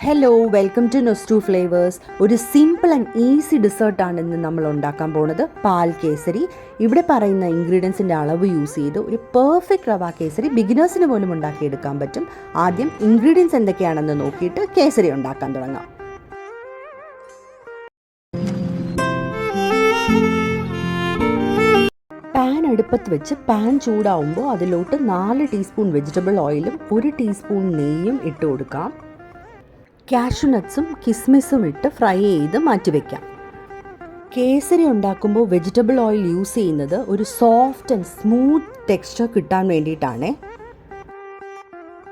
Hello, welcome to Nostu flavours. ഒരു simple and easy ഡെസേർട്ടാണ് ഇന്ന് നമ്മൾ ഉണ്ടാക്കാൻ പോകുന്നത്, പാൽ കേസരി. ഇവിടെ പറയുന്ന ഇൻഗ്രീഡിയൻസിൻ്റെ അളവ് യൂസ് ചെയ്ത് ഒരു പെർഫെക്റ്റ് റവ കേസരി ബിഗിനേഴ്സിന് പോലും ഉണ്ടാക്കിയെടുക്കാൻ പറ്റും. ആദ്യം ഇൻഗ്രീഡിയൻസ് എന്തൊക്കെയാണെന്ന് നോക്കിയിട്ട് കേസരി ഉണ്ടാക്കാൻ തുടങ്ങാം. പാൻ അടുപ്പത്ത് വെച്ച് പാൻ ചൂടാവുമ്പോൾ അതിലോട്ട് 4 ടീസ്പൂൺ വെജിറ്റബിൾ ഓയിലും 1 ടീസ്പൂൺ നെയ്യും ഇട്ട് കൊടുക്കാം. കാഷ്യൂ നട്ട്സും കിസ്മിസും ഇട്ട് ഫ്രൈ ചെയ്ത് മാറ്റിവെക്കാം. കേസരി ഉണ്ടാക്കുമ്പോൾ വെജിറ്റബിൾ ഓയിൽ യൂസ് ചെയ്യുന്നത് ഒരു സോഫ്റ്റ് ആൻഡ് സ്മൂത്ത് ടെക്സ്ചർ കിട്ടാൻ വേണ്ടിയിട്ടാണ്.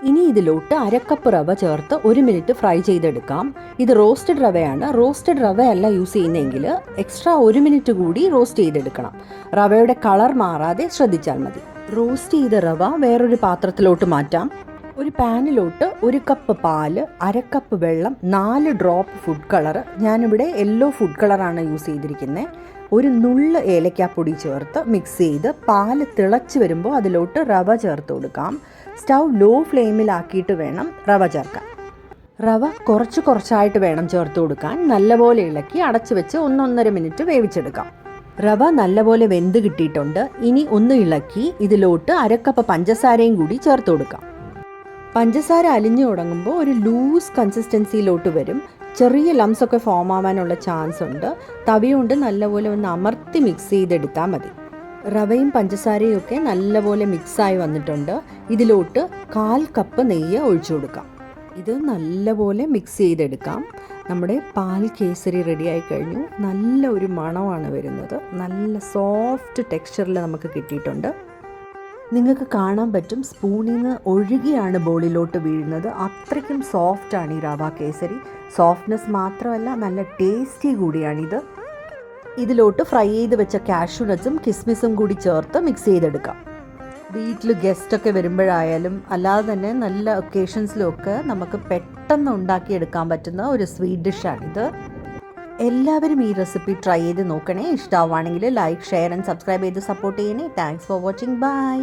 ഇനി ഇതിലോട്ട് 1/2 കപ്പ് റവ ചേർത്ത് 1 മിനിറ്റ് ഫ്രൈ ചെയ്തെടുക്കാം. ഇത് റോസ്റ്റഡ് റവയാണ്. റോസ്റ്റഡ് റവയല്ല യൂസ് ചെയ്യുന്നതെങ്കിൽ എക്സ്ട്രാ 1 മിനിറ്റ് കൂടി റോസ്റ്റ് ചെയ്തെടുക്കണം. റവയുടെ കളർ മാറാതെ ശ്രദ്ധിച്ചാൽ മതി. റോസ്റ്റ് ചെയ്ത റവ വേറൊരു പാത്രത്തിലോട്ട് മാറ്റാം. ഒരു പാനിലോട്ട് 1 കപ്പ് പാല്, 1/2 കപ്പ് വെള്ളം, 4 ഡ്രോപ്പ് ഫുഡ് കളർ, ഞാനിവിടെ യെല്ലോ ഫുഡ് കളറാണ് യൂസ് ചെയ്തിരിക്കുന്നത്, ഒരു നുള്ള് ഏലക്കാപ്പൊടി ചേർത്ത് മിക്സ് ചെയ്ത് പാല് തിളച്ച് വരുമ്പോൾ അതിലോട്ട് റവ ചേർത്ത് കൊടുക്കാം. സ്റ്റൗ ലോ ഫ്ലെയിമിലാക്കിയിട്ട് വേണം റവ ചേർക്കാൻ. റവ കുറച്ചായിട്ട് വേണം ചേർത്ത് കൊടുക്കാൻ. നല്ലപോലെ ഇളക്കി അടച്ചു വെച്ച് 1-1.5 മിനിറ്റ് വേവിച്ചെടുക്കാം. റവ നല്ലപോലെ വെന്ത് കിട്ടിയിട്ടുണ്ട്. ഇനി ഒന്ന് ഇളക്കി ഇതിലോട്ട് 1/2 കപ്പ് പഞ്ചസാരയും കൂടി ചേർത്ത് കൊടുക്കാം. പഞ്ചസാര അലിഞ്ഞു തുടങ്ങുമ്പോൾ ഒരു ലൂസ് കൺസിസ്റ്റൻസിയിലോട്ട് വരും. ചെറിയ ലംസൊക്കെ ഫോം ആവാനുള്ള ചാൻസ് ഉണ്ട്. തവിയുകൊണ്ട് നല്ലപോലെ ഒന്ന് അമർത്തി മിക്സ് ചെയ്തെടുത്താൽ മതി. റവയും പഞ്ചസാരയും ഒക്കെ നല്ലപോലെ മിക്സായി വന്നിട്ടുണ്ട്. ഇതിലോട്ട് 1/4 കപ്പ് നെയ്യ് ഒഴിച്ചു കൊടുക്കാം. ഇത് നല്ലപോലെ മിക്സ് ചെയ്തെടുക്കാം. നമ്മുടെ പാൽ കേസരി റെഡിയായി കഴിഞ്ഞു. നല്ല ഒരു മണമാണ് വരുന്നത്. നല്ല സോഫ്റ്റ് ടെക്സ്ചറിൽ നമുക്ക് കിട്ടിയിട്ടുണ്ട്. നിങ്ങൾക്ക് കാണാൻ പറ്റും, സ്പൂണിൽ നിന്ന് ഒഴുകിയാണ് ബോളിലോട്ട് വീഴുന്നത്. അത്രയ്ക്കും സോഫ്റ്റാണ് ഈ റവ കേസരി. സോഫ്റ്റ്നെസ് മാത്രമല്ല, നല്ല ടേസ്റ്റി കൂടിയാണിത്. ഇതിലോട്ട് ഫ്രൈ ചെയ്ത് വെച്ച കാഷ്യൂ നട്ട്സും കിസ്മിസും കൂടി ചേർത്ത് മിക്സ് ചെയ്തെടുക്കാം. വീട്ടിൽ ഗസ്റ്റൊക്കെ വരുമ്പോഴായാലും അല്ലാതെ തന്നെ നല്ല ഒക്കേഷൻസിലും ഒക്കെ നമുക്ക് പെട്ടെന്ന് ഉണ്ടാക്കിയെടുക്കാൻ പറ്റുന്ന ഒരു സ്വീറ്റ് ഡിഷാണിത്. എല്ലാവരും ഈ റെസിപ്പി ട്രൈ ചെയ്ത് നോക്കണേ. ഇഷ്ടമാവുകയാണെങ്കിൽ ലൈക്ക്, ഷെയർ ആൻഡ് സബ്സ്ക്രൈബ് ചെയ്ത് സപ്പോർട്ട് ചെയ്യണേ. Thanks for watching. ബൈ.